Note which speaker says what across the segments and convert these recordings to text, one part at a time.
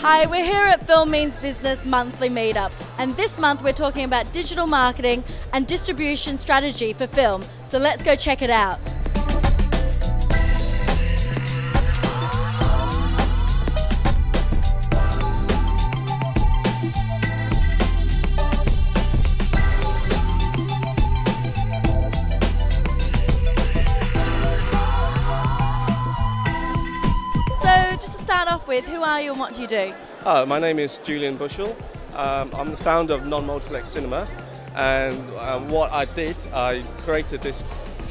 Speaker 1: Hi, we're here at Film Means Business Monthly Meetup, and this month we're talking about digital marketing and distribution strategy for film. So let's go check it out. Start off with, who are you and what do you do?
Speaker 2: My name is Julian Bushell. I'm the founder of Non-Multiplex Cinema, and what I did, I created this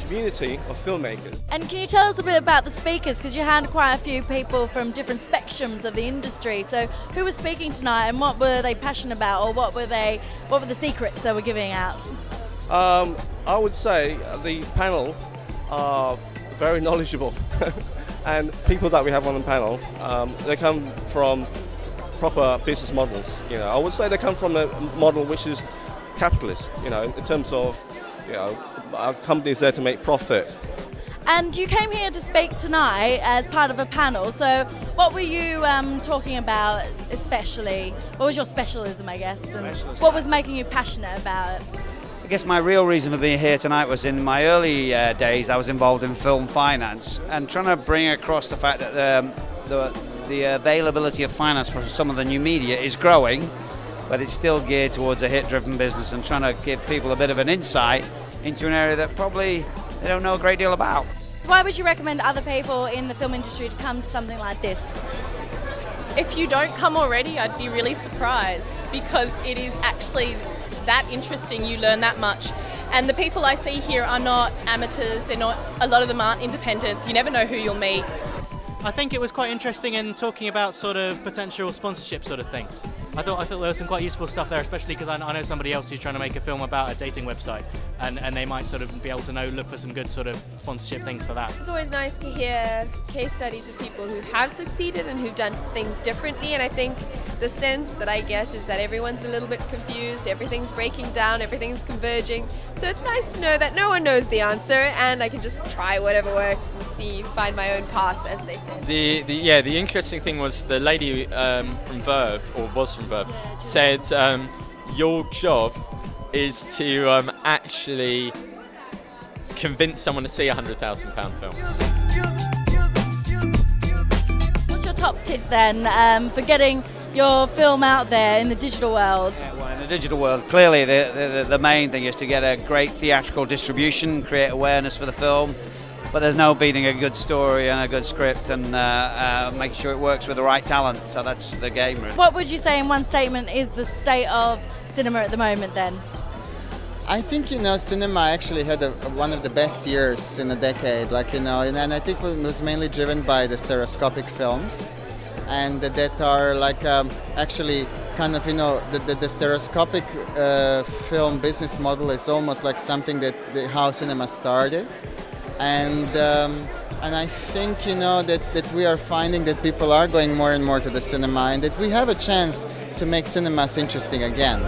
Speaker 2: community of filmmakers.
Speaker 1: And can you tell us a bit about the speakers, because you had quite a few people from different spectrums of the industry, so who was speaking tonight and what were they passionate about, or what were the secrets they were giving out?
Speaker 2: I would say the panel are very knowledgeable. And people that we have on the panel, they come from proper business models. You know, I would say they come from a model which is capitalist. You know, in terms of, you know, our company's there to make profit.
Speaker 1: And you came here to speak tonight as part of a panel. So, what were you talking about, especially? What was your specialism, I guess? And what was making you passionate about it?
Speaker 3: I guess my real reason for being here tonight was in my early days I was involved in film finance and trying to bring across the fact that the availability of finance for some of the new media is growing, but it's still geared towards a hit-driven business, and trying to give people a bit of an insight into an area that probably they don't know a great deal about.
Speaker 1: Why would you recommend other people in the film industry to come to something like this?
Speaker 4: If you don't come already, I'd be really surprised, because it is actually that interesting. You learn that much, and the people I see here are not amateurs. A lot of them aren't independents. You never know who you'll meet.
Speaker 5: I think it was quite interesting in talking about sort of potential sponsorship sort of things. I thought there was some quite useful stuff there, especially because I know somebody else who's trying to make a film about a dating website, and they might sort of be able to look for some good sort of sponsorship things for that.
Speaker 6: It's always nice to hear case studies of people who have succeeded and who've done things differently, and I think the sense that I get is that everyone's a little bit confused, everything's breaking down, everything's converging, so it's nice to know that no one knows the answer and I can just try whatever works and find my own path, as they say.
Speaker 7: The interesting thing was the lady from Verve, or was from Verve, said your job is to actually convince someone to see a £100,000 film.
Speaker 1: What's your top tip then for getting your film out there in the digital world?
Speaker 3: Yeah, well, in the digital world, clearly the main thing is to get a great theatrical distribution, create awareness for the film. But there's no beating a good story and a good script, and making sure it works with the right talent. So that's the game, really.
Speaker 1: What would you say in one statement is the state of cinema at the moment then?
Speaker 8: I think, cinema actually had one of the best years in a decade, and I think it was mainly driven by the stereoscopic films, and that are actually kind of, the stereoscopic film business model is almost like something how cinema started. And I think, that we are finding that people are going more and more to the cinema, and that we have a chance to make cinemas interesting again.